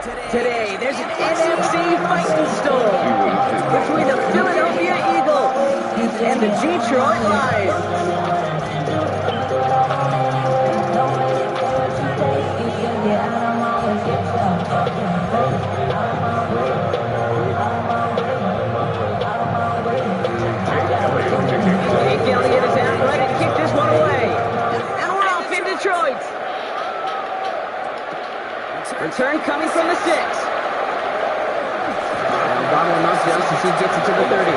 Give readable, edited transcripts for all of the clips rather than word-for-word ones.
Today, there's an NFC fighting storm between the Philadelphia Eagles and the Detroit Lions. Jake Elliott is out ready to kick this one away. And we're off in Detroit. Return coming from the 6. Now bottle him up just as he gets it to the 30.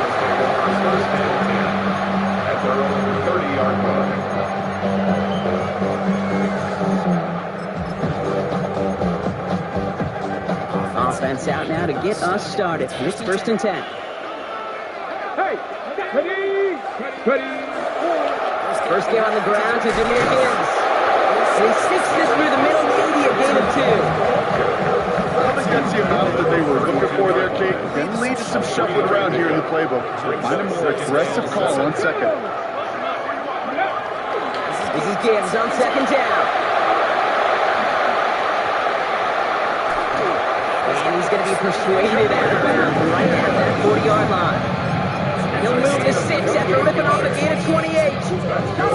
At their own 30-yard line. Offense out now to get us started. It's 1st and 10. Hey, ready. First game on the ground to Jameer Gibbs. He sticks this through the middle, maybe a gain of 2. I don't think that's the amount that they were looking for there, Kate. Then lead to some shuffling around here in the playbook. Find a more aggressive call on second. This is Gibbs on 2nd down. And he's going to be persuaded out of bounds right at that 40-yard line. He'll move to 6 after ripping off a gain of 28.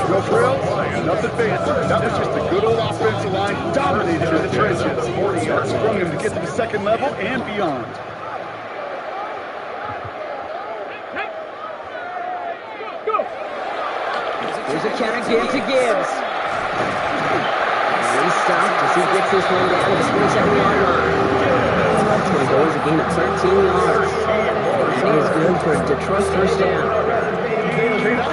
No frills, nothing fancy. That was just a good old offensive line dominated in the trenches. That sprung him to get to the second level and beyond. Here's a counter give to Gibbs. He's stopped as he gets this one down to the 27-yard line. So he goes a gain of 13 yards. That is good for a Detroit first down. I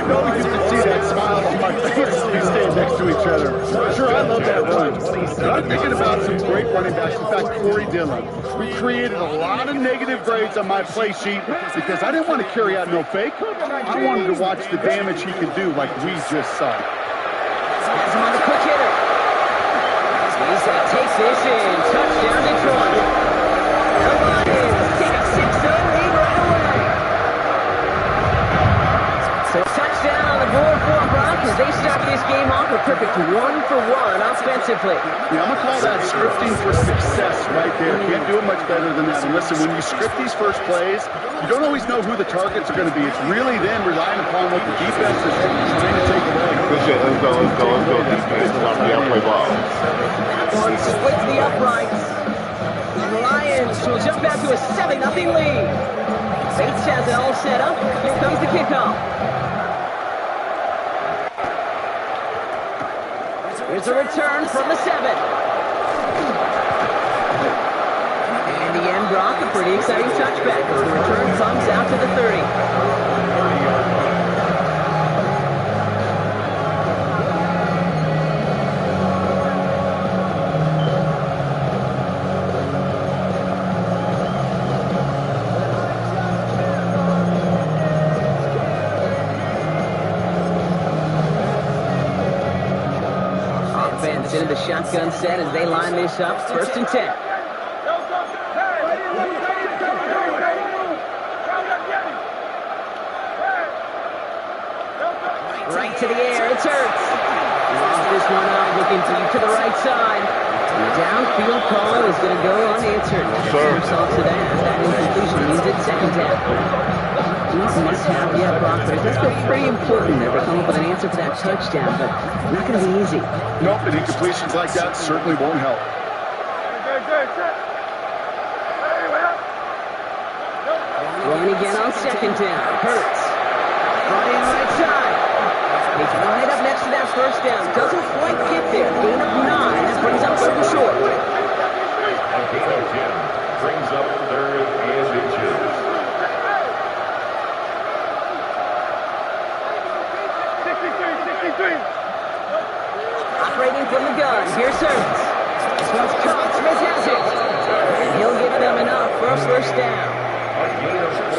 know you can see that smile on my face as we stand next to each other. Sure, I love that run. But I'm thinking about some great running backs. In fact, Corey Dillon. We created a lot of negative grades on my play sheet because I didn't want to carry out no fake. I wanted to watch the damage he could do like we just saw. Has him on the quick hitter. Takes this in. Touchdown Detroit. The Lions take a 6-0 lead right away. So touchdown on the board for Broncos. They start this game off a perfect 1-for-1 offensively. Yeah, I'm going to call that scripting for success right there. Can't do it much better than that. And listen, when you script these first plays, you don't always know who the targets are going to be. It's really then relying upon what the defense is trying to take away. Let's go. Defense. Play ball. One splits the uprights. The Lions will jump out to a 7-0 lead. Bates has it all set up. Here comes the kickoff. Here's a return from the 7. And the end, Brock, a pretty exciting touchback. The return comes out to the 30. Into the shotgun set as they line this up. 1st and 10. Right to the air. It's Hurts. Lost this one out, looking deep to the right side. The downfield call is going to go unanswered. Result to that. That incompletion means it's 2nd down. Must have yet, Brock, but that's been pretty important there to come up with an answer for that touchdown, but not going to be easy. Nope, and incompletions like that certainly won't help. Rolling again on 2nd down. Hurts. Front end right side. He's right up next to that 1st down. Doesn't quite get there. Gain of 9. That brings up 3rd and short. Brings up 3rd and inches. Operating from the gun. Here's Hurts. This one's caught. Smith has it. And he'll give them enough for a 1st down.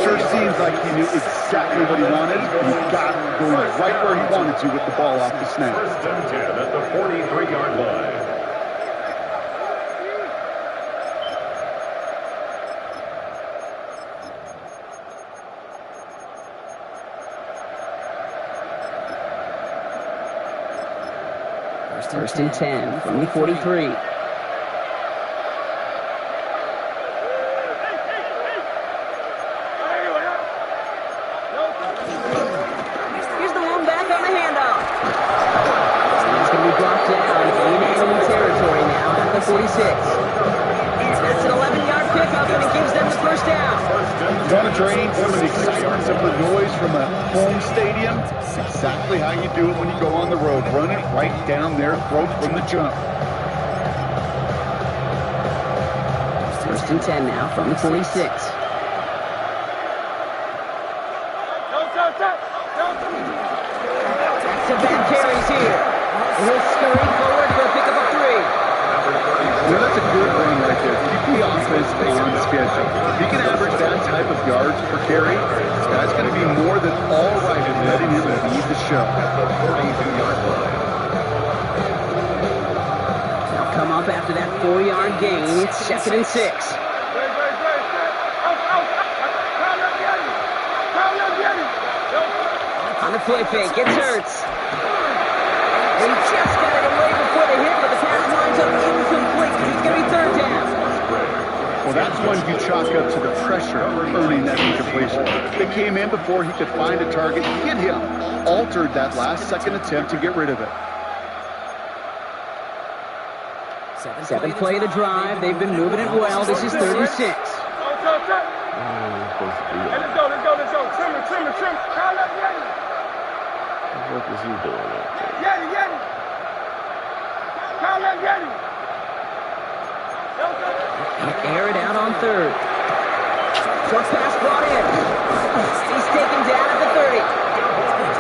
Sure seems like he knew exactly what he wanted. He got going right where he wanted to with the ball off the snap. 1st and 10 at the 43-yard line. First and 10 from the 43. on the first down. You want to drain some of the excitement, some of the noise from a home stadium? It's exactly how you do it when you go on the road. Run it right down their throat from the jump. First and 10 now from the 46. Back-to-back carries here. He'll scurry forward for a pick up of 3. Well, that's a good run right there. Keep the offense on schedule. If he can average that type of yards per carry, that's going to be more than all right in letting him lead the show. They'll come up after that 4-yard gain. It's 2nd and 6. On the play fake, it's Hurts. He just got it away before the hit, but the pass winds up incomplete. He's going to be 3rd down. Well, that's one you chalk up to the pressure earning that incompletion. They came in before he could find a target, hit him, altered that last second attempt to get rid of it. 7th play of the drive. They've been moving it well. This is 36. Let's go. Trim. Call up Yeti. What is he doing out there? Yeti. Call up Yeti. Air it out on 3rd. Short pass brought in. He's taken down at the 30.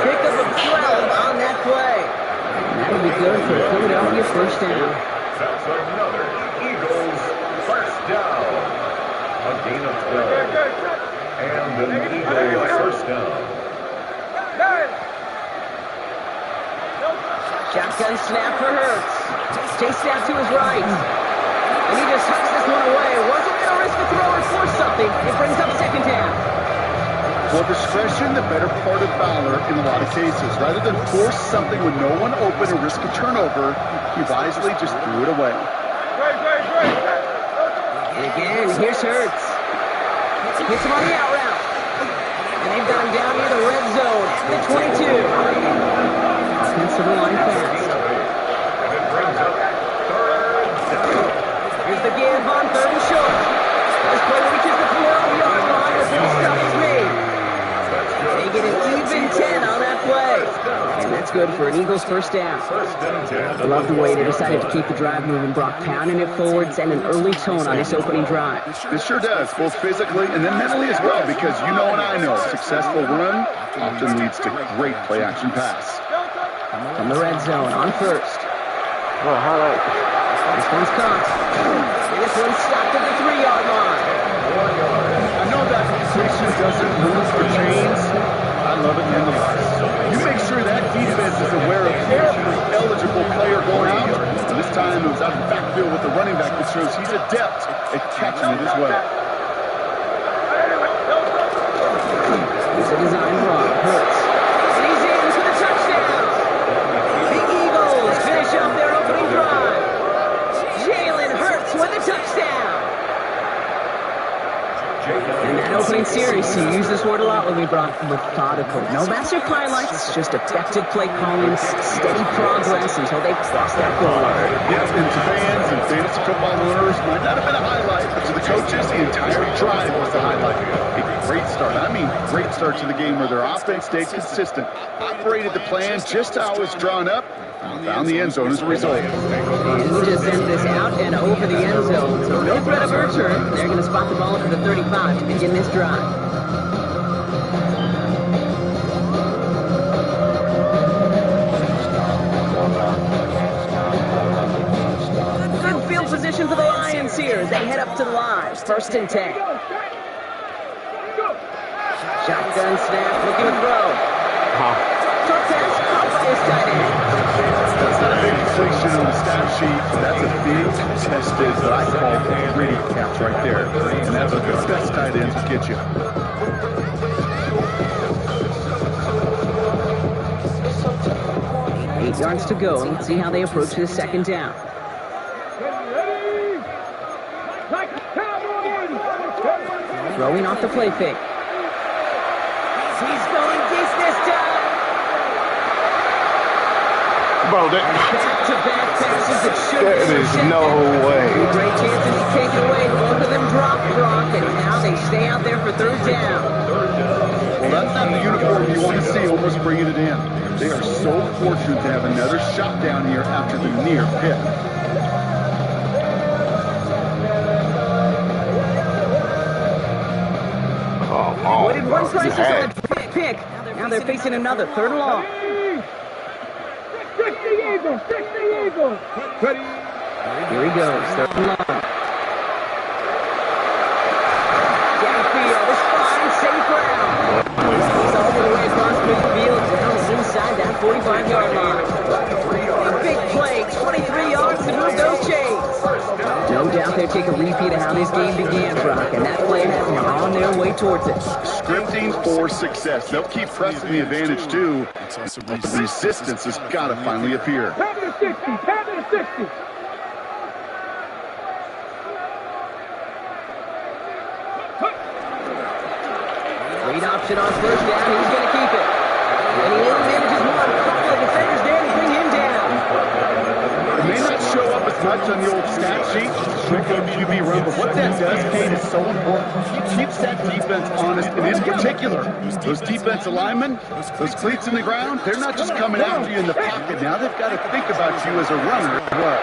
Pick up of 12 on that play. And that'll be good for Philadelphia first down. That's another Eagles first down. A gain of 12. And an Eagles first down. Shotgun snap for Hurts. Chased out to his right. And he just hucks this one away. Wasn't going to risk a throw or force something. It brings up 2nd down. For discretion, the better part of valor in a lot of cases. Rather than force something with no one open and risk a turnover, he wisely just threw it away. And again, here's Hurts. Hits him on the out route. And they've got him down near the red zone at the 22. Offensive line fast. Here's the give on 3rd and short. This play reaches the 12-yard line before the stop is made. They get an even 10 on that play. And that's good for an Eagles first down. I love the way they decided to keep the drive moving, Brock, pounding it forward, and an early tone on this opening drive. It sure does, both physically and then mentally as well, because you know and I know a successful run often leads to great play-action pass. From the red zone on 1st. Well, how that? This one's caught. And this one's stopped at the 3-yard line. I know that completion doesn't move for chains. I love it nonetheless. You make sure that defense is aware of every eligible player going out. And this time it was out of the backfield with the running back that shows he's adept at catching it as well. It's a design run. Hurts. And he's in for the touchdown. The Eagles finish up their opening drive. Jalen Hurts with a touchdown. In that opening series, you use this word a lot when we brought methodical. No massive highlights, just effective play calling, steady progress until they cross that goal line. Yes, and to fans and fantasy football owners, might not have been a highlight, but to the coaches, the entire drive was the highlight. A great start. I mean, great start to the game where their offense stayed consistent, operated the plan just how it was drawn up, found the end zone as a result. And he just sends this out and over the end zone. So no threat of a return. They're going to spot the ball for the 35 to begin this drive. Good field position for the Lions here as they head up to the line. 1st and 10. Shotgun snap, looking to throw. Short pass, caught by his tight end. That's not a big completion on the stat sheet, but that's a big contested, what I call a gritty catch right there. And that's what the best tight ends will get you. Eight yards to go. Let's see how they approach this 2nd down. Throwing off the play fake. He's going deep this time. Bro, Back-to-back passes that should there is no way. Great chances to take it away. Both of them drop, and now third down. Well, that's not the uniform you want to see almost bringing it in. They are so fortunate to have another shot down here after the near pick. Avoided one crisis on the pick. Now they're facing another third and long. Fix the Eagles! Fix the Eagles! Here he goes, third and long. Downfield, it's fine, safe ground. He's all the way across midfield, down inside that 45-yard line. A big play, 23 yards to move those chains. No doubt they'll take a repeat of how this game began, Brock, and that play has them on their way towards it. Scripting for success. They'll keep pressing the advantage, too. But the resistance has got to finally appear. Have the 60! Have the 60! Great option on first down. He's going to keep it. And he only manages one. A couple of defenders there to bring him down. It may not show up as much on the old stat sheet, quick QB run, but what that does, Kate, is so important. It keeps that defense honest, and in particular, those defensive linemen, those cleats in the ground, they're not just coming after you in the pocket. Now they've got to think about you as a runner as well.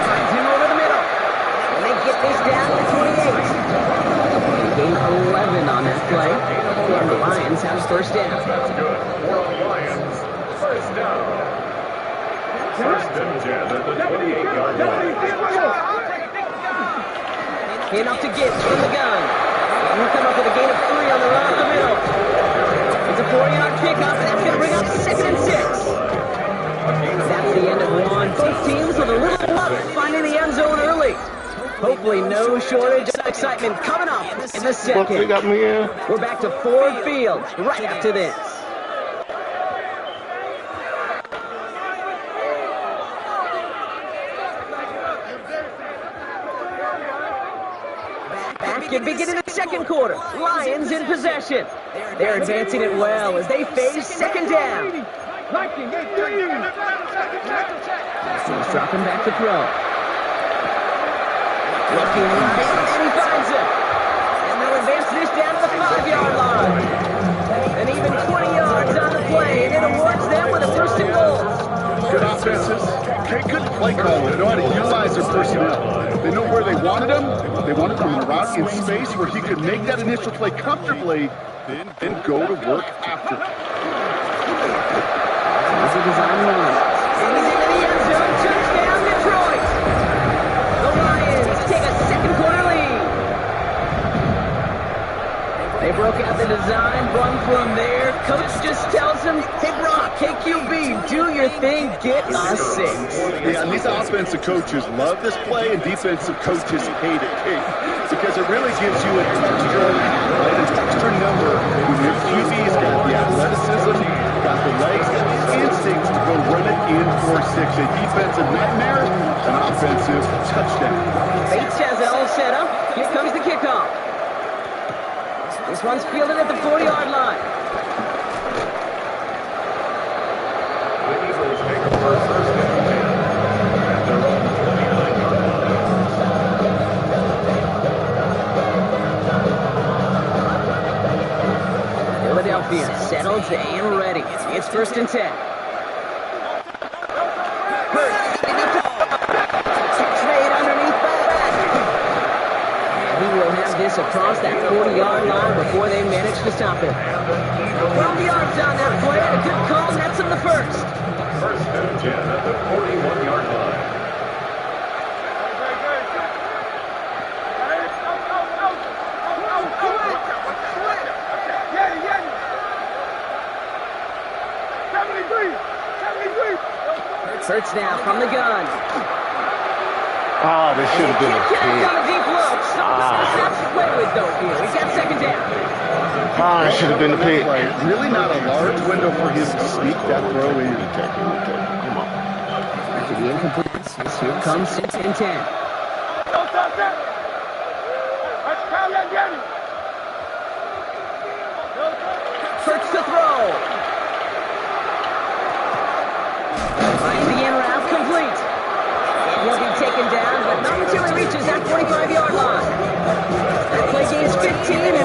Finds him over the middle. And they get this down to 28. Gain 11 on that play. And the Lions have first down. That's good. For the Lions, first down. First and 10 at the 28-yard line. Hand off to Gibbs from the gun. And he'll come up with a gain of 3 on the run up the middle. It's a 4-yard kickoff. That's going to bring up 2nd and 6. That's the end of one. Both teams with a little luck finding the end zone early. Hopefully no shortage of excitement coming up in the second. We're back to Ford Field right after this. Back at beginning of the second quarter. Lions in possession. They're advancing it well as they face second down. He's dropping back to throw. Looking right, and he finds it. And they'll advance this down to the 5-yard line. And even 20 yards on the play, and it awards them with a first and goal. Good offenses. Good play call. They know how to utilize their personnel. They know where they wanted him. They wanted him in a route in space where he could make that initial play comfortably, then go to work after. Here's a design run. And he's into the end zone. Touchdown, Detroit. The Lions take a second quarter lead. They broke out the design, run from there. Coach just tells him, hey, Brock, KQB, do your thing, get us 6. Yeah, and these offensive coaches love this play, and defensive coaches hate it, because it really gives you an extra number when your QB's got the athleticism, got the legs, got the instincts to go run it in for 6. A defensive nightmare, an offensive touchdown. Bates has it all set up. Here comes the kickoff. This one's fielded at the 40-yard line. The Eagles make a first and 10. At their own 29-yard line. Philadelphia settled and ready. It's first and 10. Hurts. Catch made underneath by the back. And he will have this across that 40-yard line before they manage to stop him. 12 yards on that play. A good call. Nets him the first. First and 10 at the 41-yard line. Hurts now from the gun. Ah, this should have been a Connect pick. on the deep look. Stops to play with though here. He's got second down. Ah, it should have been a pick. Really not a large window for him to sneak that throw in. Come on. After the incompleteness, here comes 6 and 10. Don't stop that! Let's call that Jenny! Hurts to throw. Finds the in route complete. And he'll be taken down, but not until he reaches that 45-yard line. That play gains 15,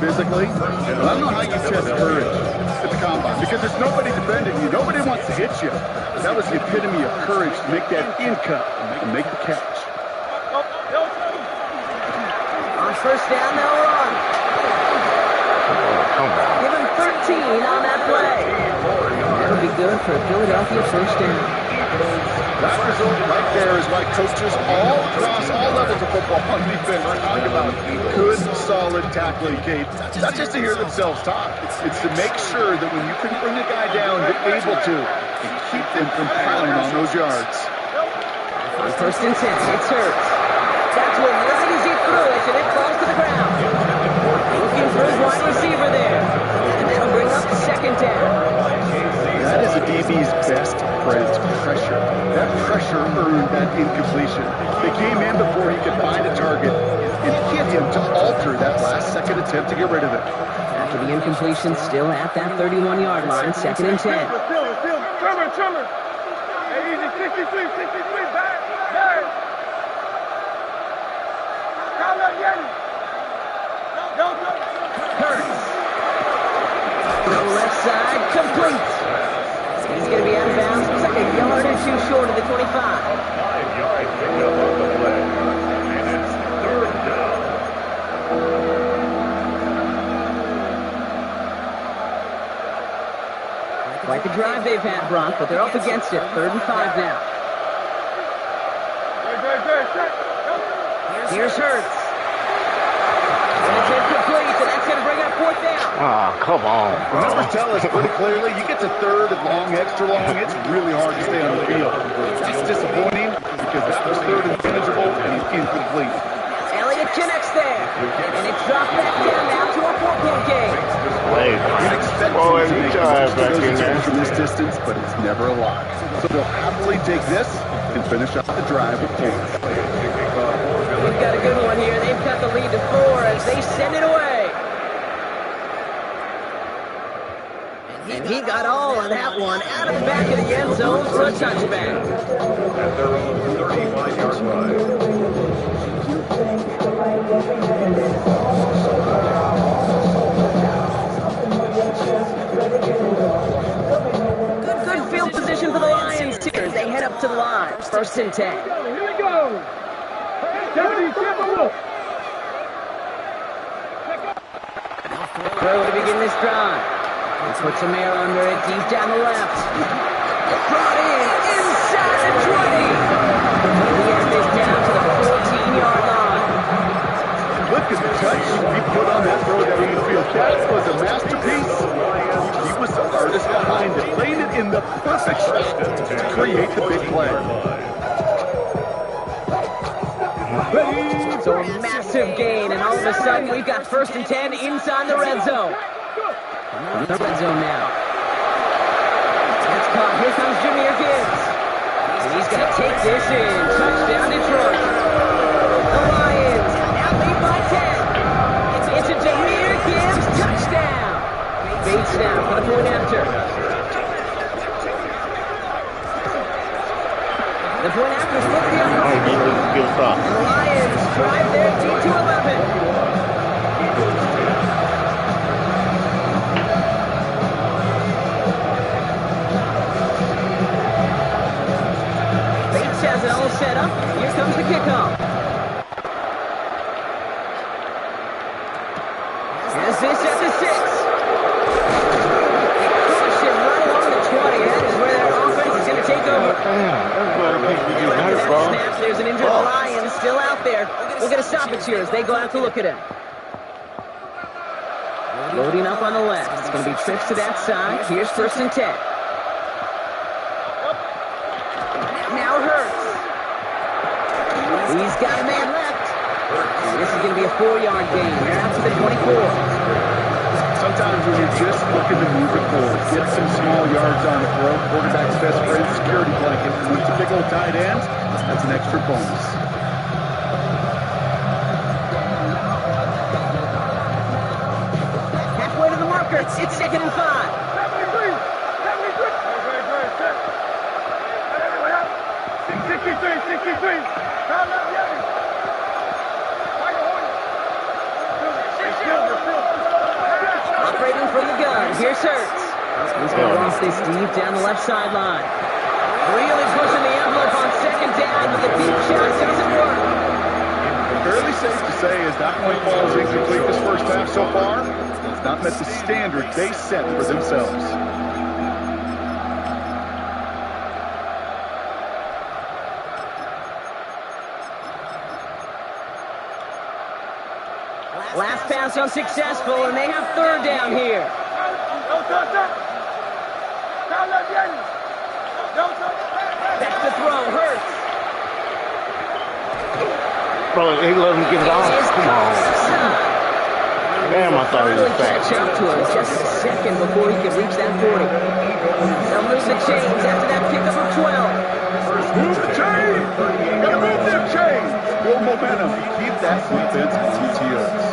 physically. And I don't know how you test courage at the combine because there's nobody defending you. Nobody wants to hit you. That was the epitome of courage to make that in cut and make the catch. On first down, they'll run. Give him 13 on that play. That'll be good for a Philadelphia first down. That result right there is why coaches all across all levels of football on defense talk about good, solid tackling, Kate. Not just to hear themselves talk. It's to make sure that when you can bring a guy down, you're able to and keep them from piling on those yards. On first and 10, it's Hurts. That's when Lindsay threw it, and it falls to the ground. Looking for his wide receiver there. And that'll bring up second down. That is a DB's best friend, pressure. That pressure earned that incompletion. They came in before he could find a target and hit him to alter that last second attempt to get rid of it. After the incompletion, still at that 31-yard line, second and 10. Trimmer. Hey, easy, 63, back. Hurts. Throw left side, complete. He's going to be out of bounds. Looks like a yard or two short of the 25. 5 yards picked up on the play. And it's third down. Quite the drive they've had, Bronk, but they're up against it. 3rd and 5 now. Here's Hurts. It's incomplete, and that's going to bring up 4th down. Oh, come on, The bro. numbers tell us pretty clearly, you get to 3rd and long, extra long, it's really hard to stay on the field. That's disappointing because that was 3rd and manageable and incomplete. Elliott connects there, and it's dropped back down now to a 4-point game. Wait, You'd expect oh, them to every make time most of back those in there. attempts from this distance, but it's never a lot. So they'll happily take this and finish out the drive with points. We've got a good one here. They've got the lead to 4 as they send it away. And he got all of that one out of the back of the end zone for a touchback. At their own 35-yard line. Good field position for the Lions here. They head up to the line. 1st and 10. Here we go. Throw to begin this drive. He puts some air under it, deep down the left. Brought in, inside the 20. He has this down to the 14-yard line. Look at the touch he put on that throw down the field. That was a masterpiece. He was the artist behind it, laying it in the perfect spot to create the big play. So a massive gain, and all of a sudden we've got 1st and 10 inside the red zone. In the red zone now. That's caught. Here comes Jahmyr Gibbs. And he's going to take this in. Touchdown Detroit. The Lions now lead by 10. It's a Jahmyr Gibbs touchdown. Bates now for the point after. The point after split the other. And the Lions drive their lead to 11. Bates has it all set up. Here comes the kickoff. Has this at the 6. They crush him right along the 20. That is where their offense is going to take over. After that snap, there's an injured Lion still out there. We'll get a stoppage here as they go out to look at him. Loading up on the left. It's going to be trips to that side. Here's 1st and 10. Now Hurts. He's got a man left. And this is going to be a 4-yard gain. They're out to the 24. Sometimes when you're just looking to move it forward, get some small yards on the throw, quarterback's best friend, security blanket. And when it's a big old tight end, that's an extra bonus. Halfway to the marker. It's 2nd and 5. 63. from the gun. Here's Hurts. He's going to lost this deep down the left sideline. Really pushing the envelope on second down, but the deep shot doesn't work. Fairly safe to say as that play ball is incomplete this first half so far, it's not met the standard they set for themselves. Last pass unsuccessful, and they have third down here. Back to throw, Hurts. Bro, he let him get it off. Come on. Damn, I thought he was back. Catch up to him just a second before he could reach that 40. They'll lose the chains after that pickup of 12. Move the chains! Gotta move them chains! Build momentum. Keep that defense on TTOs.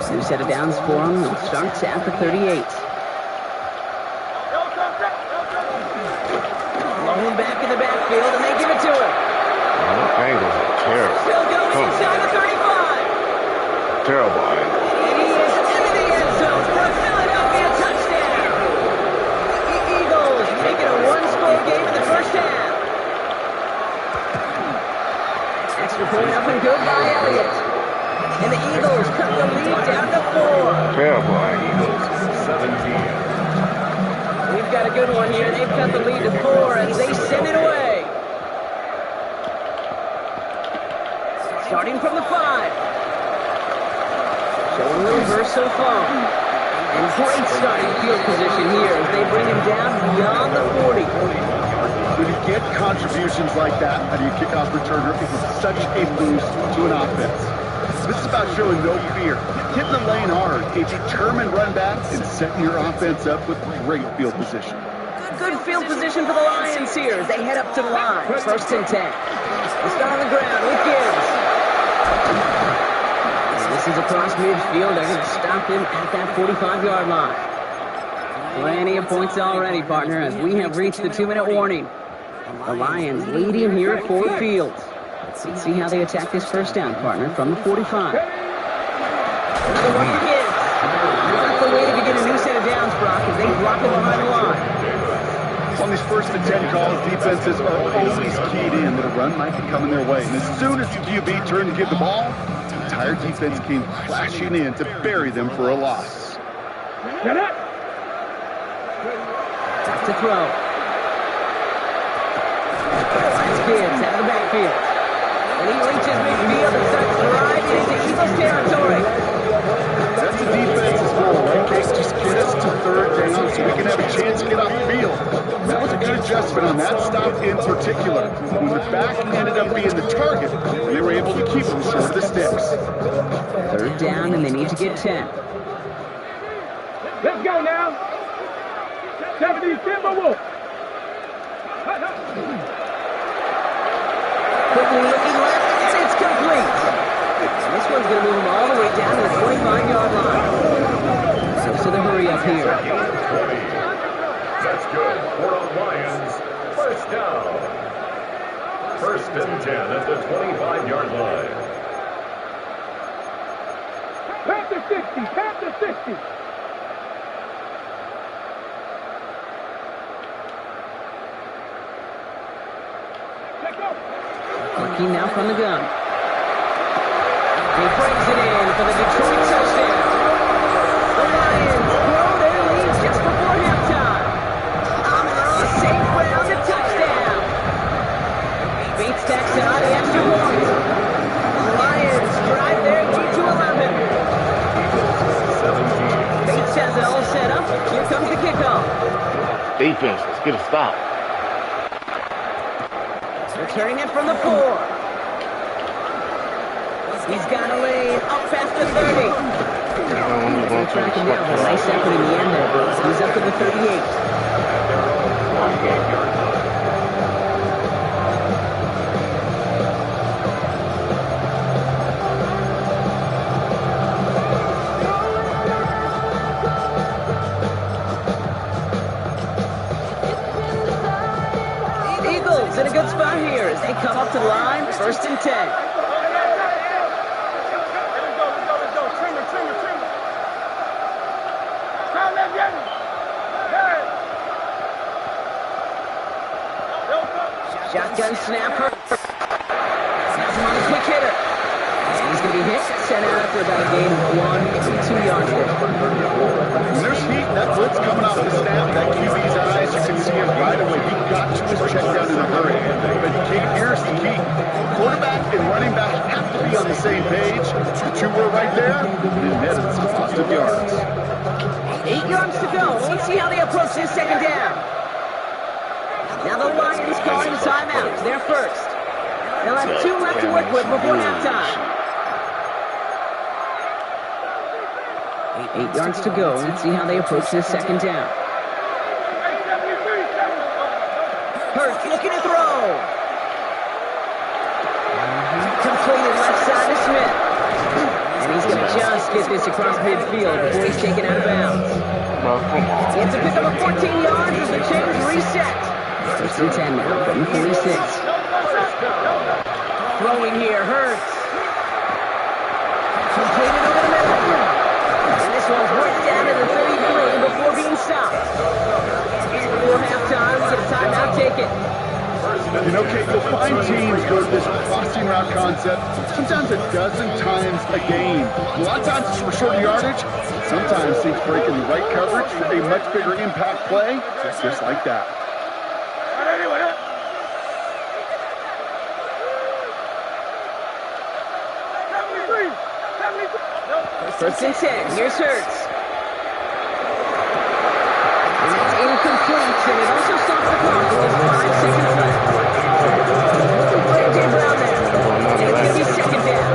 New set of downs for him. It starts at the 38. Long back in the backfield, and they give it to him. Angles are terrible. Still going inside the 35. Terrible angle. And he is into the end zone for a Philadelphia touchdown. The Eagles make it a one-score game in the first half. Extra point up and good by Elliott. And the Eagles cut the lead down to 4. Terrible angle. Eagles 17. We've got a good one here. They've cut the lead to 4 as they send it away. Starting from the 5. Showing the reverse so far. And great starting field position here as they bring him down beyond the 40. When you get contributions like that out of your kickoff returner, it is such a boost to an offense. This is about showing no fear, hitting the lane hard, a determined run back, and setting your offense up with great field position. Good field position for the Lions here as they head up to the line. First and 10. They start on the ground with Gibbs. This is across midfield. They're going to stop him at that 45-yard line. Plenty of points already, partner, as we have reached the 2-minute warning. The Lions leading here at Ford Field. Let's see how they attack this first down, partner, from the 45. Another one for Gibbs. Not the way to begin a new set of downs, Brock, as they block it behind the line. On these first and 10 calls, defenses are always keyed in that a run might be coming their way. And as soon as the QB turned to give the ball, the entire defense came flashing in to bury them for a loss. Back to throw. That's Gibbs out of the backfield. And he reaches midfield and starts driving into Eagles territory. That's the defense's goal, right, Case? Just get us to third down so we can have a chance to get off the field. That was a good adjustment on that stop in particular. When the back ended up being the target, they were able to keep them short of the sticks. Third down, and they need to get 10. Let's go now. 70 Timberwolves. Quickly looking left, and it's complete. And this one's going to move them all the way down to the 25-yard line. So the hurry up here. That's good for the Lions. First down. First and 10 at the 25-yard line. Panther 60. Panther 60. Looking now from the gun. He brings it in for the Detroit touchdown. The Lions grow their lead just before halftime. A safe ground to touchdown. Beats Texan on the extra point. The Lions drive their lead to 11. Bates has it all set up. Here comes the kickoff. Defense, let's get a stop. Returning it from the 4. He's got a lane up past the 30. They'll track him down. A nice effort in the end there. He's up to the 38. and 10. Shotgun snap. Snaps him on the quick hitter. And he's going to be hit, sent out after about a gain of 2 yards there. When there's heat, that blitz coming off the snap, that QB's eyes, you can see him right away. He got to his check down in a hurry. But here's the key. Quarterback and running back have to be on the same page. The two were right there, and that is cost of yards. 8 yards to go. Let's see how they approach this second down. Now the Lions calling the timeout. They're first. They'll have 2 left to work with before halftime. 8 yards to go. Let's see how they approach this second down. Hurts looking to throw. Completed left side to Smith. And he's going to just get this across midfield before he's taken out of bounds. He has to pick up a 14 yards as the chains reset. First and 10 now from 46. Throwing here, Hurts. Completed over the middle. And this one's right down to the 33 before being stopped. Before halftime, we get a timeout taken. You know, Kate, you'll find teams go to this crossing route concept sometimes a dozen times a game. A lot of times it's for short yardage. Sometimes teams breaking the right coverage for a much bigger impact play, just like that. First and 10. Here's Hurts. And that's incomplete, and it also stops the clock with just 5 seconds left. Looking for A.J. Brown there. And it's going to be second down.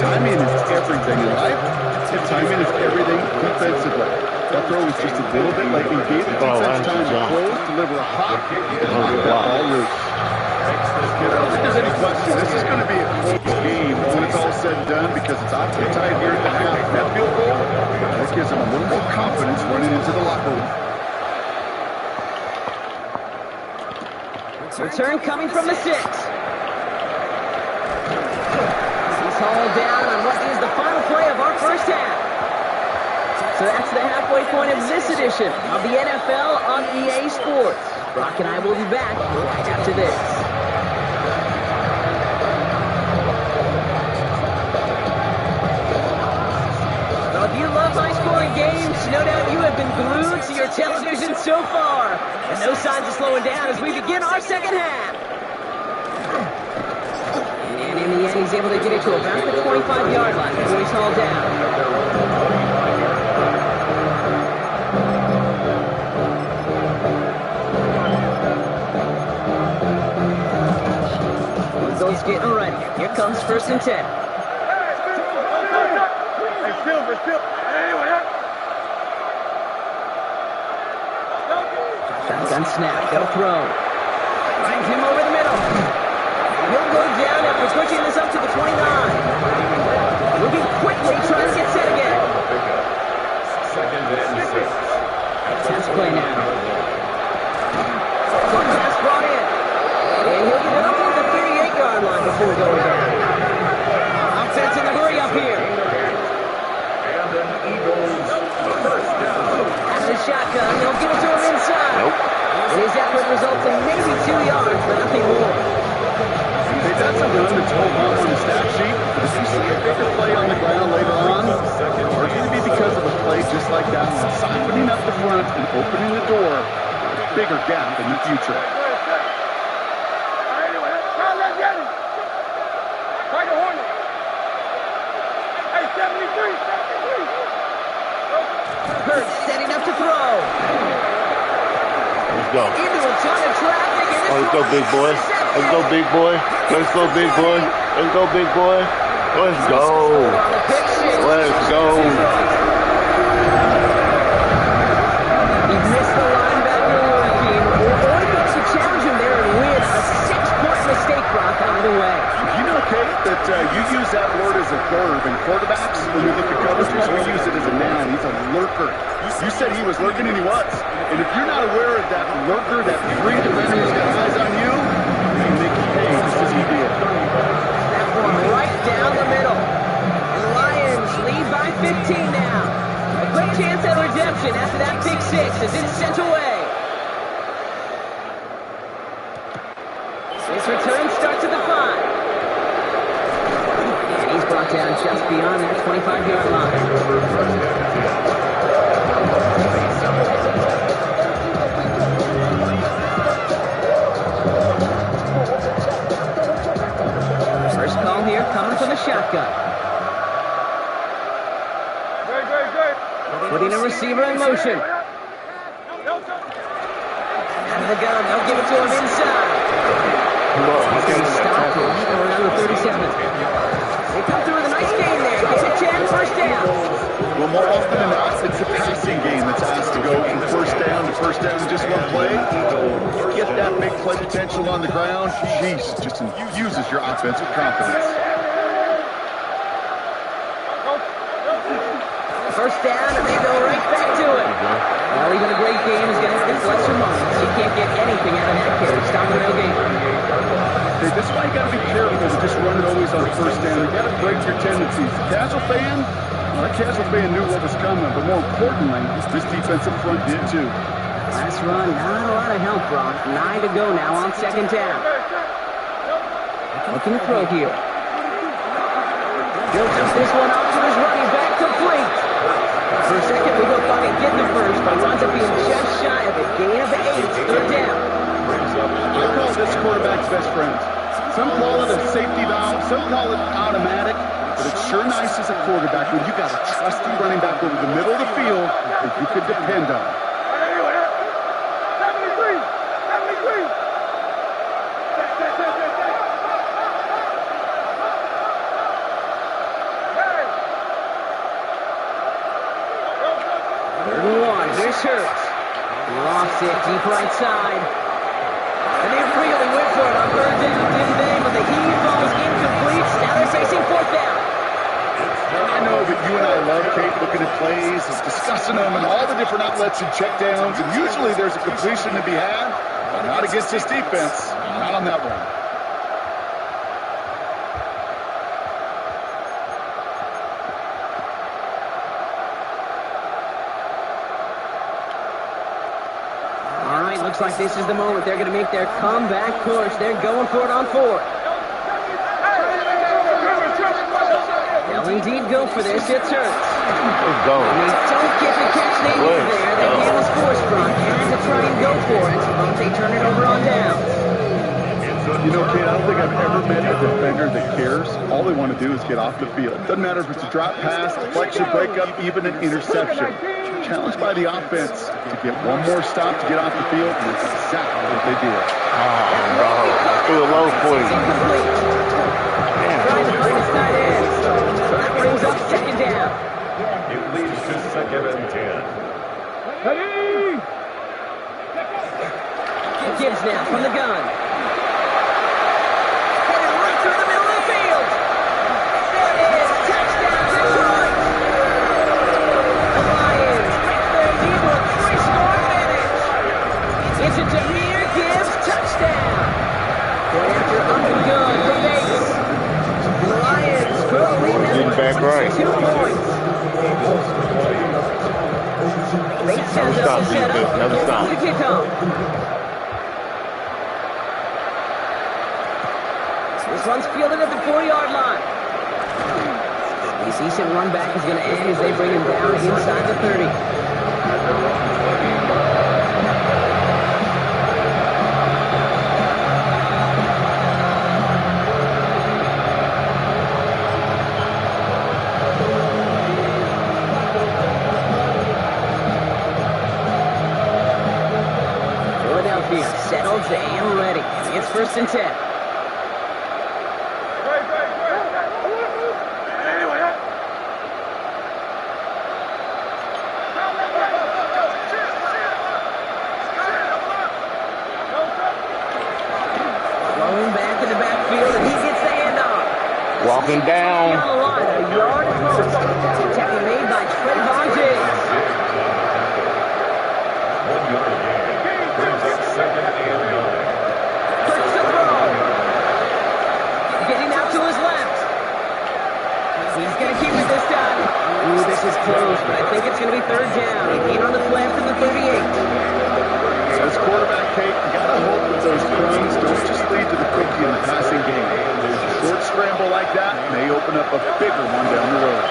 Timing is everything in life, and timing is everything defensively. That throw was just a little bit late. He gave the defense time to close, deliver a hop, and get that ball loose. I don't think there's any question. This is going to be a close game when it's all said and done because it's awfully tight here at the half. That field goal, that gives them a little more confidence running into the locker room. Return coming from the 6. He's hauled down on what is the final play of our first half. So that's the halfway point of this edition of the NFL on EA Sports. Brock and I will be back right after this. Well, if you love high-scoring games, no doubt you have been glued to your television so far. And no signs of slowing down as we begin our second half. And in the end, he's able to get it to about the 25-yard line before he's hauled down. Eagles getting ready. Here comes first and 10. Shotgun snap. They'll throw. Finds him over the middle. He'll go down after pushing this up to the 29. Moving quickly, trying to get set again. Second and 6. Test play now. Short pass brought in. And he'll get it up to the 38-yard line before going down. Offense in a hurry up here. And an Eagles first down. Out of the shotgun, they'll give it to him inside. And his effort results in maybe 2 yards, but nothing more. Hey, that's a run that's hold on the stat sheet. But if you see a bigger play on the ground later on, it's going to be because of a play just like that one. Softening up the front and opening the door. A bigger gap in the future. Hurts setting up to throw. Let's go. Into a ton of traffic. And Let's go, big boy. Let's go, big boy. Let's go, big boy. Let's go, big boy. Let's go. Let's go. He missed the linebacker working. Or he goes to challenge him there and win. A 6-point mistake, Brock, out of the way. You know, Kate, that you use that word as a verb in quarterbacks when we look at coverages. We use it as a noun. He's a lurker. You said he was lurking, and he was. And if you're not aware of that lurker, that free defender who's got eyes on you, you make it pay just as he did. That one right down the middle. And the Lions lead by 15 now. A quick chance at redemption after that pick six as it's sent away. This return starts at the 5. And he's brought down just beyond that 25-yard line. First call here coming from the shotgun. Putting a receiver in motion. Out of the gun, they'll give it to him inside. Stop around the 37. They come through with a nice gain there. Gets it 10, first down. Well, more often than not, it's the passing game that's asked to go from first down to first down in just one play. Get that big play potential on the ground. Jeez, just infuses your offense with confidence. First down, and they go right back to it. Well, even a great game is going to have its lesser moments. You can't get anything out of that carry. Stop the no game. Hey, this is why you got to be careful to just run it always on first down. You got to break your tendencies. Casual fan, our casual fan knew what was coming, but more importantly, this defensive front did too. Last run, not a lot of help, Brock. 9 to go now on second down. Looking to throw here. Builds up this one up to his running back, complete. For a second, we look like it get the first, but winds up being just shy of it. Gain of 8, third down. I call this quarterback's best friend. Some call it a safety valve, some call it automatic, but it's sure nice as a quarterback when you got a trusty running back over the middle of the field that you could depend on. 73! This hurts. Lost it deep right side. And they really went for it on third down, didn't they? But the heave ball's incomplete. Now they're facing fourth down. I know that you and I love, Kate, looking at plays, discussing them and all the different outlets and checkdowns. And usually there's a completion to be had, but not against this defense. Not on that one. Looks like this is the moment they're going to make their comeback push. They're going for it on 4. They'll indeed go for this. It's Hurts. Let's go. And they don't get the catch they need there. That game was forced, Brock. And to try and go for it, but they turn it over on down. You know, Kate, I don't think I've ever met a defender that cares. All they want to do is get off the field. Doesn't matter if it's a drop pass, deflection, breakup, even an interception. Challenged by the offense to get one more stop to get off the field, and that's exactly what they did. Oh, no. Threw a low for you. Trying to find his tight end. So that brings up second down. It leads to second and 10. Gibbs now from the gun. Headed right through the middle of the field. There it is. Touchdown, Detroit. The Lions get their lead with 3 score advantage. It's a Jahmyr Gibbs touchdown. Going after up and gun for Bates. The Lions grow the lead now to 22 points. Bates sends up the setup. Never stop. The kickoff. This one's fielded at the 4-yard line. A decent run back is going to end as they bring him down inside the 30. Philadelphia settled and ready. It's 1st and 10. Walking down. On the line, a yard at most. Tackle made by Trayvon Diggs. 1 yard gain. Brings up second and 9. Hurts the throw. close, but I think it's going to be third down. A gain on the play from the 38. As quarterback, Kate, you got to hope that those crumbs don't just lead to the quickie in the passing game. A short scramble like that may open up a bigger one down the road.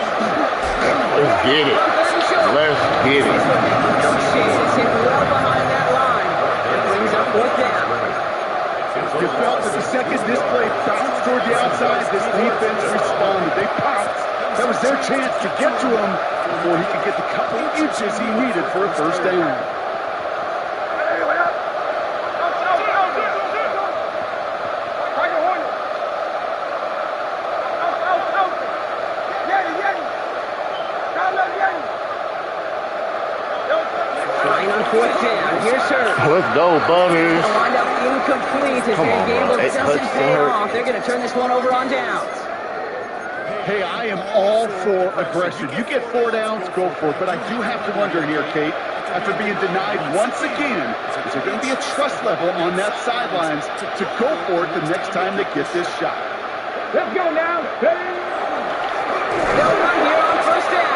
Let's get it. Let's get it. Is hit well behind that line. It brings up fourth down. You felt that the second this play bounced toward the outside, this defense responded. They pounced. That was their chance to get to him before he could get the couple of inches he needed for a first down. Fourth down. Here's her. Let's go, Butters. Wind up incomplete as Come on, their game bro. doesn't pay off. They're going to turn this one over on downs. Hey, I am all for aggression. You get 4 downs, go for it. But I do have to wonder here, Kate, after being denied once again, is there going to be a trust level on that sidelines to go for it the next time they get this shot? Let's go now. They'll run here on first down.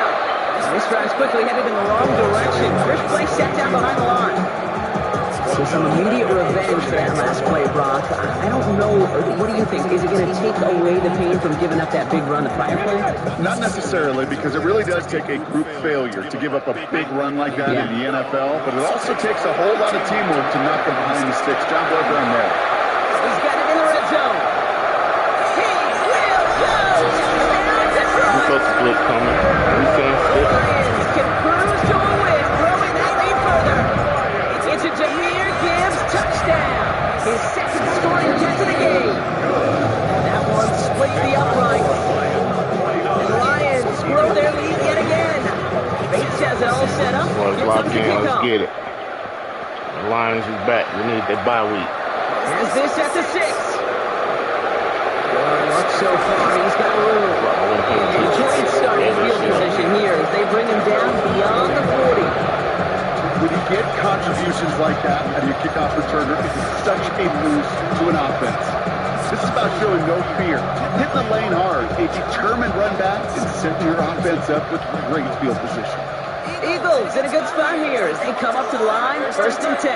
This drive's quickly headed in the wrong direction. First play set down behind the line. So some immediate revenge for that last play, Brock. I don't know. What do you think? Is it going to take away the pain from giving up that big run the prior play? Not necessarily, because it really does take a group failure to give up a big run like that in the NFL. But it also takes a whole lot of teamwork to knock them behind the sticks. John Glover on there. He's got it in the red zone. He will go. We got the split coming. We can't skip. Lions can cruise to a win, growing that lead further. It's a Jameer Gibbs touchdown. His second scoring catch of the game. That one split the uprights. And the Lions grow their lead yet again. Bates has it all set up. Well, it's locked in. Let's get it. The Lions is back. We need that bye week. Here's this at the 6. Look so far, he's got room. Great starting field position here as they bring him down beyond the 40. When you get contributions like that out of your kickoff returner, it is such a boost to an offense. This is about showing no fear, hitting the lane hard, a determined run back, and setting your offense up with great field position. Eagles in a good spot here as they come up to the line, 1st and 10.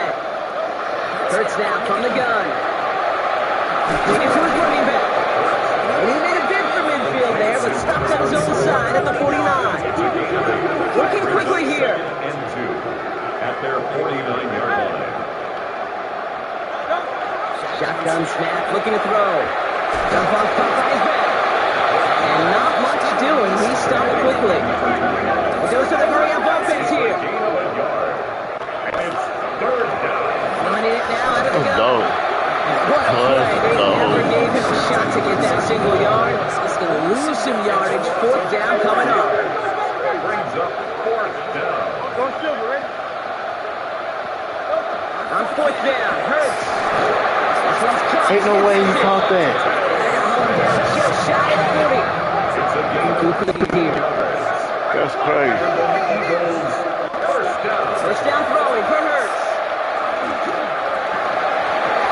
Hurts now from the gun. Looking for his running back. And he made a bid for midfield there, but stopped on his own side at the 49. Working quickly here. At their 49-yard line. Shotgun snap, looking to throw. Jump off, pump on his back. And not much doing. He stopped quickly. It goes to the hurry-up offense here. It's third down. Running it now out of the Let's gun. go. What a play. They never gave him a shot to get that single yard. He's going to lose some yardage. 4th down coming up. Brings up 4th down. Go Silver, ready? On 4th down, Hurts. This one's caught. Ain't no way you caught that. Just shy of 40. It's a game Complete here. That's crazy. Eagles. First down. First down throwing for Hurts.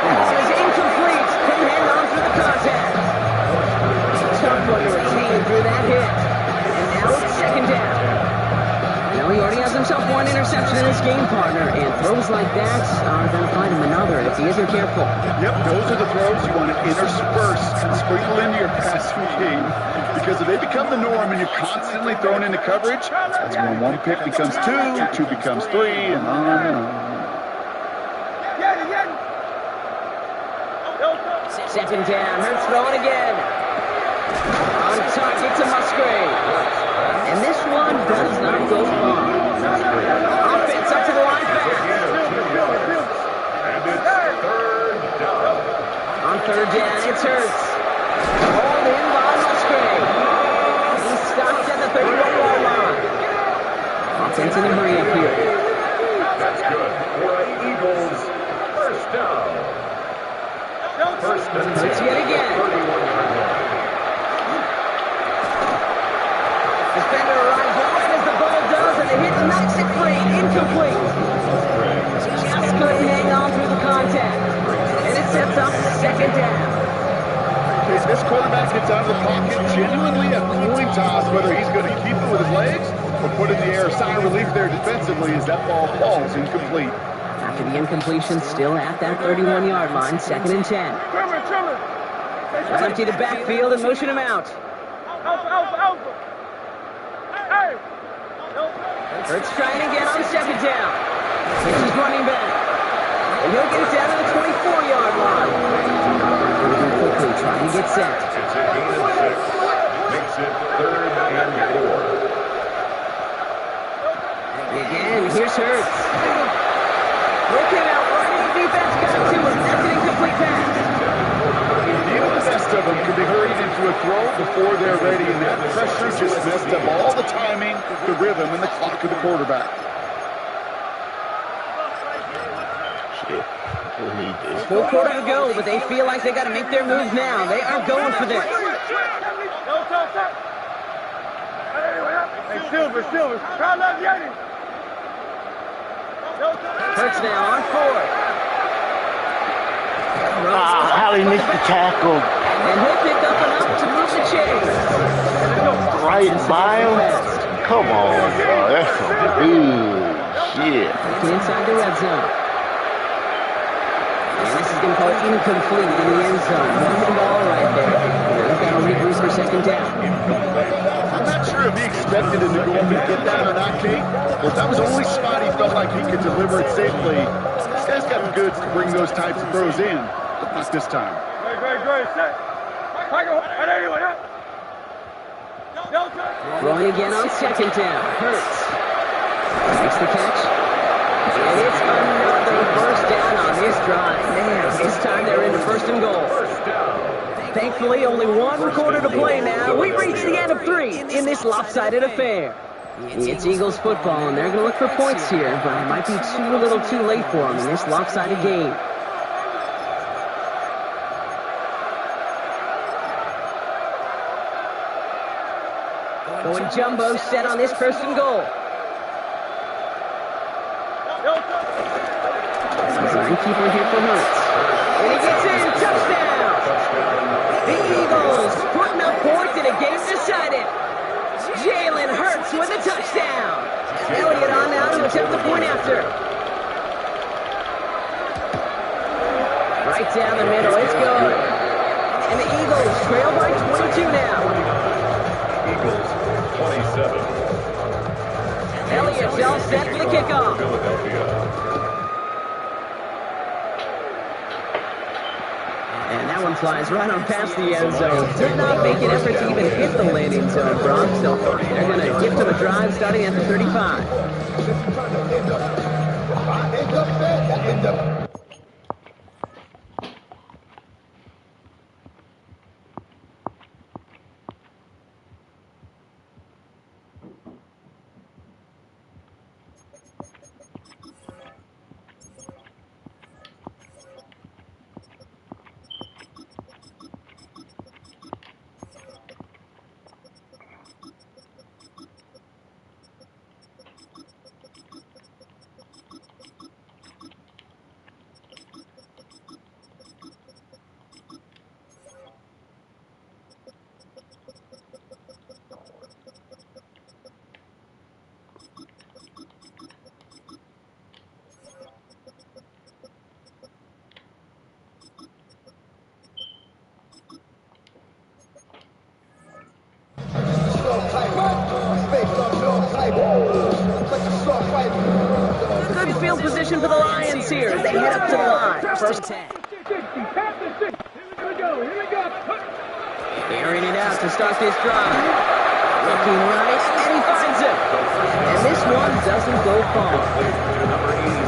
This is incomplete. Couldn't hang on through the contact. Tough one to retain through that hit. And now it's 2nd down. Now he already has himself one interception in his game, partner, and throws like that are going to find him another if he isn't careful. Yep, those are the throws you want to intersperse and sprinkle into your passing game. Because if they become the norm and you're constantly thrown into coverage, that's when 1 pick becomes 2, 2 becomes 3, and on and on. 2nd down, Hurts throwing again. On target to Musgrave. And this one does not go far. Offense up to the line fast. And it's third down. On 3rd down, it's Hurts. Hauled in by Musgrave. He's stopped at the 31-yard line. Offense in the hurry up here. That's good for the Eagles. First down. First and 10. Hurts yet again. 31-yard line. Defender arrives right as the ball does, and the hit knocks it free. Incomplete. Just couldn't hang on through the contact. And it sets up 2nd down. Okay, this quarterback gets out of the pocket, genuinely a coin toss whether he's going to keep it with his legs or put in the air. Sign of relief there defensively as that ball falls incomplete. After the incompletion, still at that 31-yard line, 2nd and 10. Empty the backfield and motion him out. Hurts trying again on 2nd down. This is running back. And he'll get it down to the 24-yard line. Moving quickly, trying to get set. It's a gain of 6. Makes it 3rd and 4. Again, here's Hurts. Looking out, running the defense got to him. That's an incomplete pass. Even the best of them can be hurried into a throw before they're ready, and that pressure just messed up all the timing, the rhythm, and the clock of the quarterback. Shit. We need this. Full quarter to go, but they feel like they got to make their move now. They are going for this. Hey, Silver, try not getting. Hurts now on 4th. How he missed the tackle. And he'll pick up enough to move the chains. Right by him? Come on, bro. That's some good shit. Inside the red zone. And this is going to call it incomplete in the end zone. One ball right there. They've got to regroup for 2nd down. I'm not sure if he expected him to go up and get that or not, Kate. Well, if that was only spot he felt like he could deliver it safely, this guy's got the goods to bring those types of throws in, but not this time. Great. Set. Throwing again on 2nd down. Hurts. Makes the catch. And it's another first down on this drive. Man, this time they're into 1st and goal. Thankfully, only 1 quarter to play now. We've reached the end of 3 in this lopsided affair. It's Eagles football, and they're going to look for points here, but it might be a little too late for them in this lopsided game. Going jumbo set on this 1st and goal. Design keeper here for Hurts. And he gets in, touchdown! The Eagles putting up points in a game decided. Jalen Hurts with a touchdown. Elliott on now to attempt the point after. Right down the middle, it's good. And the Eagles trail by 22 now. Eagles 27. Elliott's all set for the kickoff. Philadelphia. And that one flies right on past the end zone. Did not make an effort to even hit the landing zone, Brock. So they're going to give them a drive starting at the 35. Good field position for the Lions here. They head up to the line. First 10. Airing it out to start this drive. Looking right, and he finds it. And this one doesn't go far.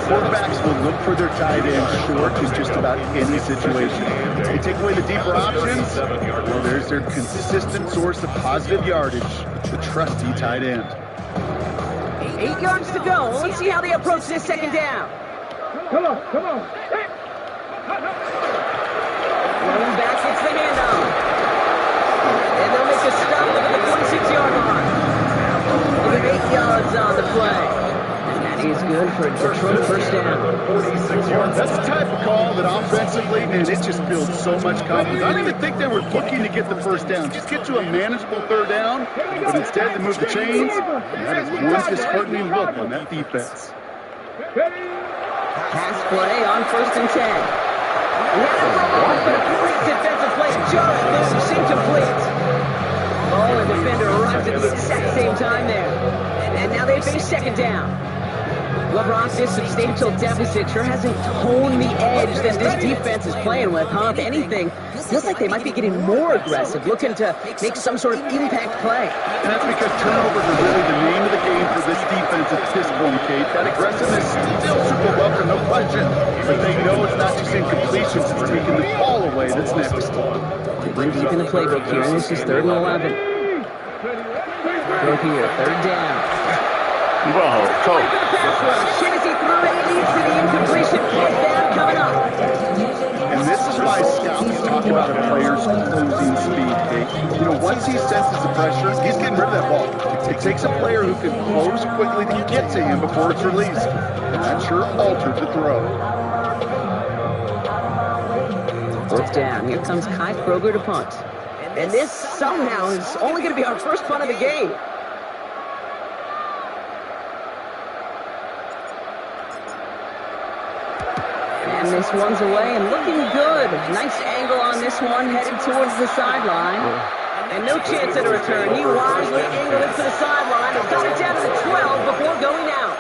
Quarterbacks will look for their tight end short in just about any situation. They take away the deeper options, well, there's their consistent source of positive yardage, the trusty tight end. 8 yards to go. Let's see how they approach this 2nd down. Come on. Running back gets the handoff. And they'll make a stop at the 46-yard line. Give him 8 yards on the play. And that is good for a Detroit first down. 46 yards. That's the type of call that offensively, man, it just builds so much confidence. I don't even think they were looking to get the first down. Just get to a manageable third down, but instead they move the chains. And that is one disheartening look on that defense. Pass play on 1st and 10. He had it for long, but a great defensive play just moves incomplete. Ball and defender arrives at the exact same time there. And now they face 2nd down. LeBron, this substantial deficit sure hasn't honed the edge that this defense is playing with, huh? If anything, feels like they might be getting more aggressive, looking to make some sort of impact play. And that's because turnovers are really the name of the game for this defense at this point, Kate. That aggressiveness is still super welcome, no question. But they know it's not just incompletions, it's taking the ball away that's next. Bring deep in the playbook here, and this is 3rd and 11. Go here, 3rd down. Whoa, coach. Shinsey threw it, leads to the incompletion. Fourth down coming up. And this is why scouts talk about a player's closing speed, Kate. You know, once he senses the pressure, he's getting rid of that ball. It takes a player who can close quickly to get to him before it's released. And that sure altered the throw. 4th down. Here comes Kai Kroger to punt. And this somehow is only going to be our first punt of the game. And this one's away and looking good. Nice angle on this one, headed towards the sideline. And no chance at a return. He wisely angled it to the sideline and got it down to the 12 before going out.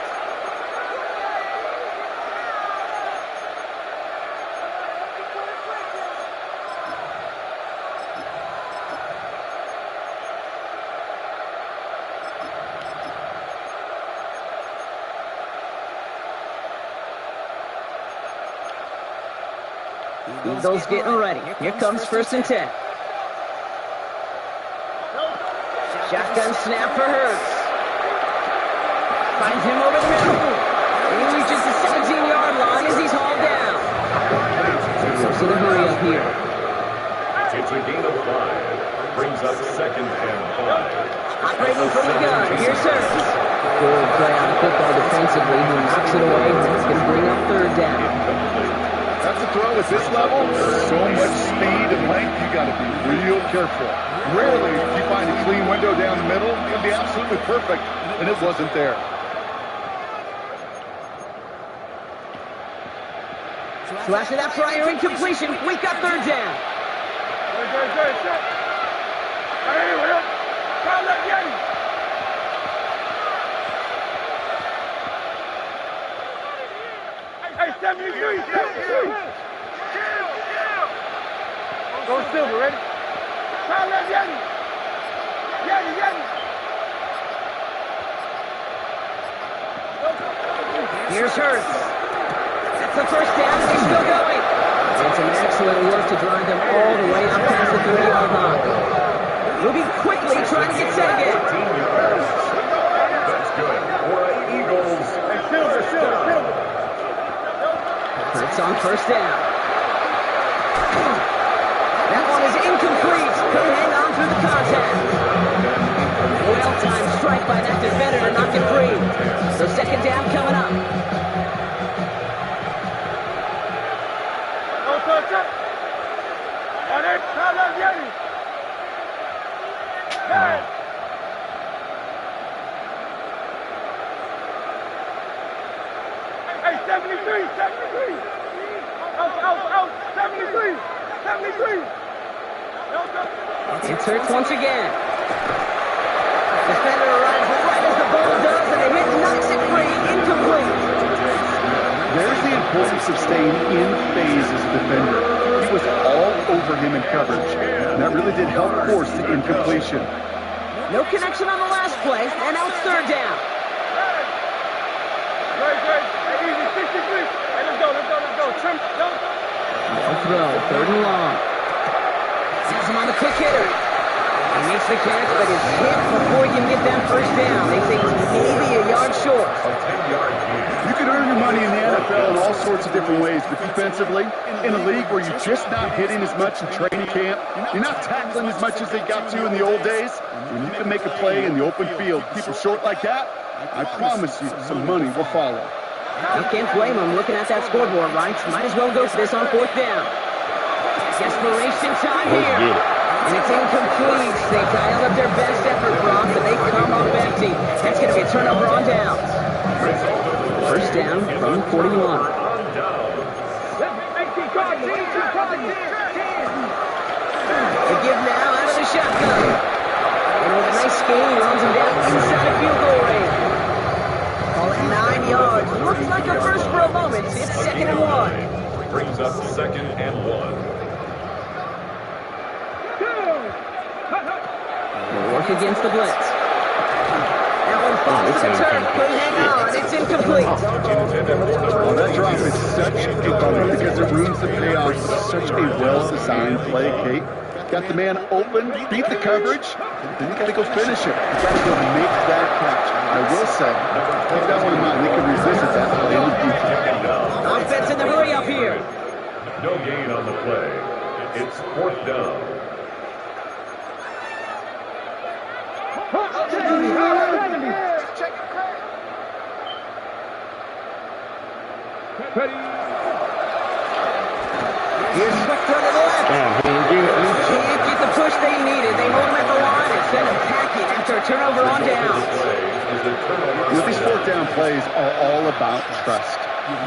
Eagles getting ready. Here comes 1st and 10. Shotgun snap for Hurts. Finds him over the middle. He reaches the 17-yard line as he's hauled down. So the hurry up here. It's a gain of 5. Brings up 2nd and 5. Operating from the gun. Here's Hurts. Good play on the football defensively. He knocks it away. That's going to bring up 3rd down. That's a throw at this level. So much speed and length, you got to be real careful. Rarely do you find a clean window down the middle. It would be absolutely perfect, and it wasn't there. So after that prior incompletion, we got 3rd down. Hey, 73. Go Silver, ready? Foul left, Yanni. Here's Hurts. That's the 1st down, and he's still going. It's an excellent work to drive them all the way up past the 30-yard line. Moving quickly, trying to get set again. 13 yards. That's good. For Eagles. Hey, Silver. Hurts on 1st down. That one is incomplete. Couldn't hang on through the contact. Well-timed strike by that defender to knock it free. So 2nd down coming up. Hey, 73. Out. 73. It's Hurts once again. Defender arrives right as the ball does, and the hit knocks it free. Incomplete. There's the importance of staying in phase as a defender. He was all over him in coverage, and that really did help force the incompletion. No connection on the last play, and now it's 3rd down. Great. Hey, easy, 63. Hey, let's go. Trim, go. No throw, 3rd and long. Sees him on the quick hitter. He makes the catch, but is hit before he can get that 1st down. They think he's maybe a yard short. A 10-yard gain. You can earn your money in the NFL in all sorts of different ways, but defensively, in a league where you're just not hitting as much in training camp, you're not tackling as much as they got to in the old days, when you can make a play in the open field, keep it short like that, I promise you some money will follow. You can't blame them looking at that scoreboard, right? Might as well go for this on 4th down. Desperation time here. And it's incomplete. They dialed up their best effort, Brock, but they come up empty. That's going to be a turnover on downs. 1st down from 41. They give now out of the shotgun. And with a nice gain, he runs him down inside field goal range. Call it 9 yards. Looks like a first for a moment. It's 2nd and 1. Brings up 2nd and 1. They'll work against the blitz. That one falls to the turf. Couldn't hang on. It's incomplete. Well, that drop is such a bummer because it ruins the payoff for such a well-designed play, Kate. Got the man open, beat the coverage, then you got to go finish it. You got to go make that catch. I will say, keep that one in mind. They can resist it that play in the future. Offense in the hurry up here. No gain on the play. It's 4th down. Here's Spectre to the left. You can't get the push they needed. They hold him at the line and send him packing after a turnover on down. These 4th down plays are all about trust.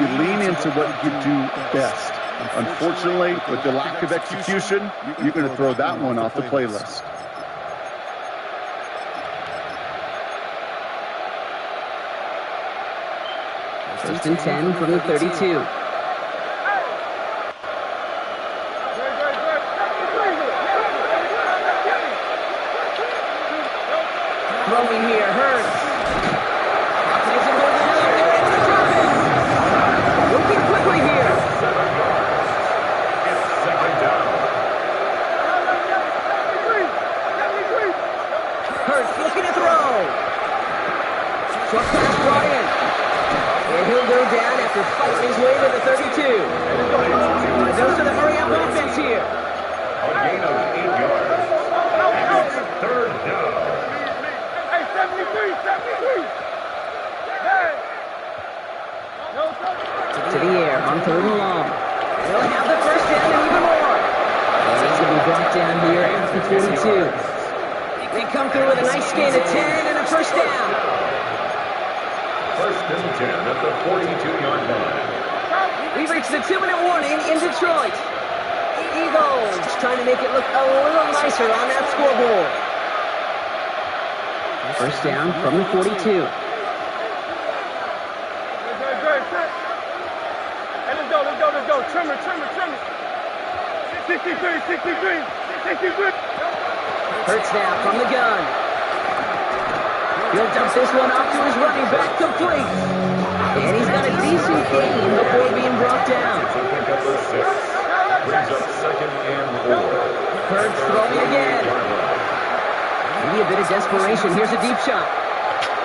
You lean into what you do best. Unfortunately, with the lack of execution, you're going to throw that one off the playlist. First and 10 from the 32. Throwing here, Hurts. Looking quickly here. It's 2nd down. Hurts looking to throw. Short pass brought in. And he'll go down after fighting his way to the 32. Those are the hurry-up offense here. A gain of 8 yards. And it's 3rd down. Hey, 73, 73. Hey. To the air on 3rd and long. They'll have the 1st down and even more. He's going to be brought down here at the 42. They come through with a nice gain of 10 and a 1st down. 1st and 10 at the 42-yard line. We've reached the 2-minute warning in Detroit. Eagles trying to make it look a little nicer on that scoreboard. 1st down from the 42. Hey, let's go. Trim it. 63. Hurts now from the gun. He'll dump this one off to his running back, complete. And he's got a decent gain before being brought down. Pick up a 6. Brings up 2nd and 4. Hurts throwing again. Maybe a bit of desperation. Here's a deep shot.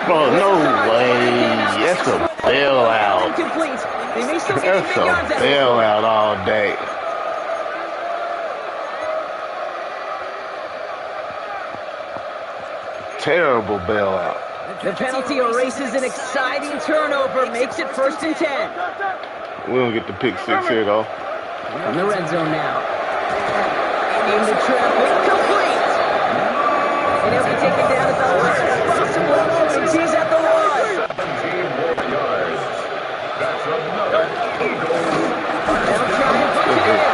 Oh, no way. That's a bailout. Incomplete. They may still get That's big yards a out of it. bailout all day. Terrible bailout. The penalty erases an exciting turnover, makes it 1st and 10. We don't get the pick 6 here, though. From the red zone now. In the traffic, complete. And he'll be taken down at the last possible moment. He's at the 1. 17 more yards. That's another Eagles. They'll try to punch it in.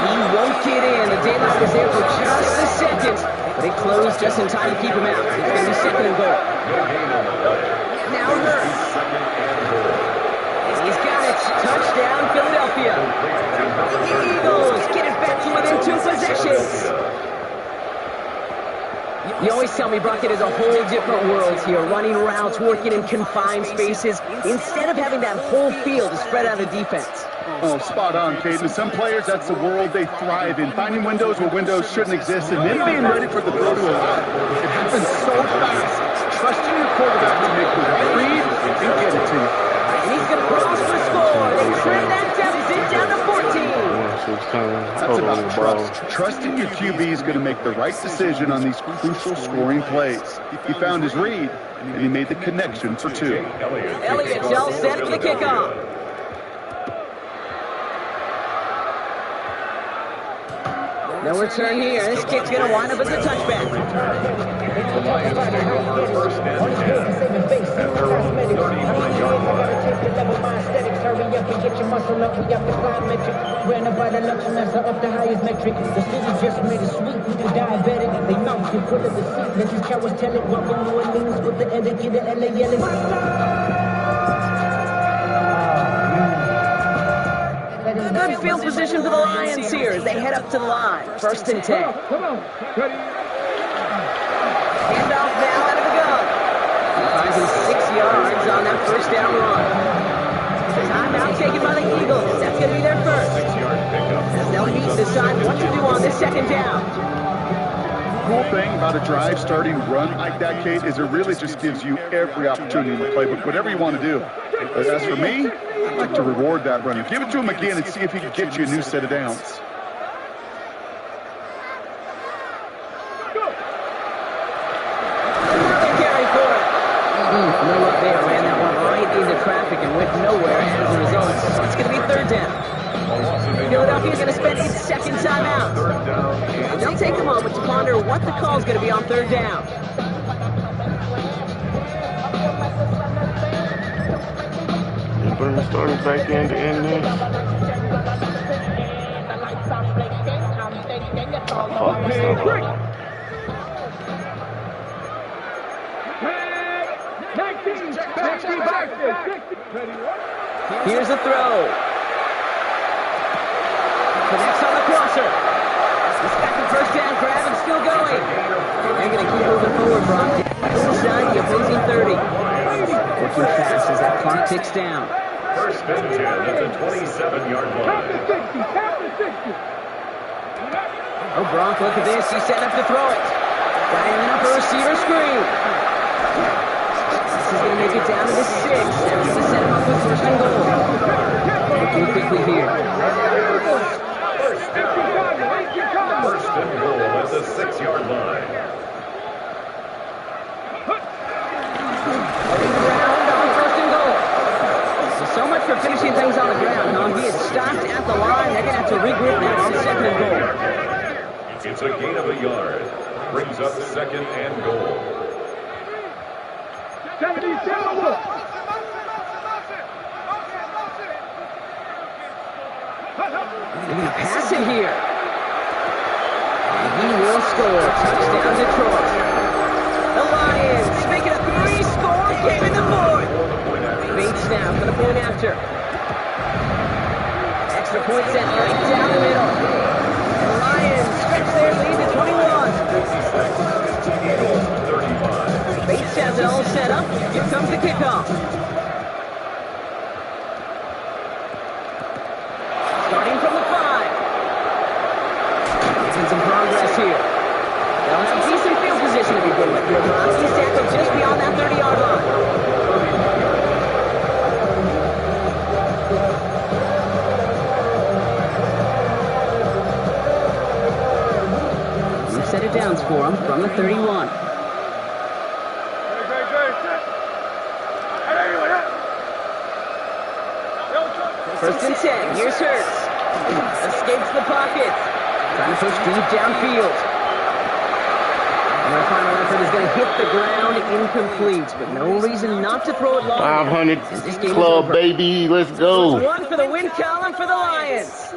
He won't get in. The daylight was there for just a second. But it closed just in time to keep him out. It's going to be 2nd and goal. No gain on the play. Now Hurts. 2nd and goal. He's got it. Touchdown, Philadelphia. The Eagles get it back to within 2 possessions. You always tell me, Brock, it is a whole different world here, running routes, working in confined spaces, instead of having that whole field to spread out a defense. Oh, spot on, Caden. Some players, that's the world they thrive in. Finding windows where windows shouldn't exist and then being ready for the throw to arrive. It happens so fast. Trusting your quarterback to make the right read and get it to you. And he's going to cross the score. They trim that deficit down to 14. That's about trust. Trusting your QB is going to make the right decision on these crucial scoring plays. He found his read, and he made the connection for 2. Elliott's all set for the kickoff. No return here. This kick's going to wind up as a touchback. The Lions pick up first and 10 at their own 39-yard line. Hurry up and get your muscle up, we got the plyometric. Ran up by the luxuries up the highest metric. The city just made it sweet with the diabetic. They mouth you full of the seat. Let these cowards tell it. Welcome New Orleans with the etiquette of LA yelling. Good field position for the Lions here as they head up to the line. First and 10. Handoff now out of the gun. Finds him 6 yards on that first down run. Timeout taken by the Eagles. That's going to be their first. 6-yard pickup. As they'll need to decide what to do on this second down. Cool thing about a drive starting run like that, Kate, is it really just gives you every opportunity in the playbook, whatever you want to do. But as for me, I'd like to reward that runner. Give it to him again and see if he can get you a new set of downs. Another carry for it. No luck there. Ran that one right into traffic and went nowhere as a result. So it's going to be third down. Philadelphia's going to spend its second timeout. They'll take a moment to ponder what the call is going to be on third down. You putting the starters back in to end this? Oh, fuck, Here's a throw. Connects on the crosser. He's got the first down grab and still going. They're going to keep moving forward, Brock. Inside the opposing 30. Working fast as that clock ticks down. First and 10 at the 27-yard line. Oh, Brock, look at this. He's set up to throw it. Got him in for a receiver screen. This is going to make it down to the 6. That's going to set him up with first and goal. Looking quickly here. First and goal at the 6-yard line. So much for finishing things on the ground, huh? He is stopped at the line. They're going to have to regroup now on second and goal. It's a gain of a yard. Brings up second and goal. They're going to pass it here. And he will score. Touchdown Detroit. The Lions make it a 3-score game in the fourth. Bates now for the point after. Extra point set right down the middle. The Lions stretch their lead to 21. Bates has it all set up. Here comes the kickoff. Starting from the 5. Making some progress here. They'll have decent field position to begin with. He's tackled just beyond that 30-yard line. Set it downs for him from the 31. First and 10. Here's Hurts. Escapes the pocket. Trying to push deep downfield. And our final effort is going to hit the ground incomplete, but no reason not to throw it long. 500 club, baby. Let's go. One for the win column for the Lions.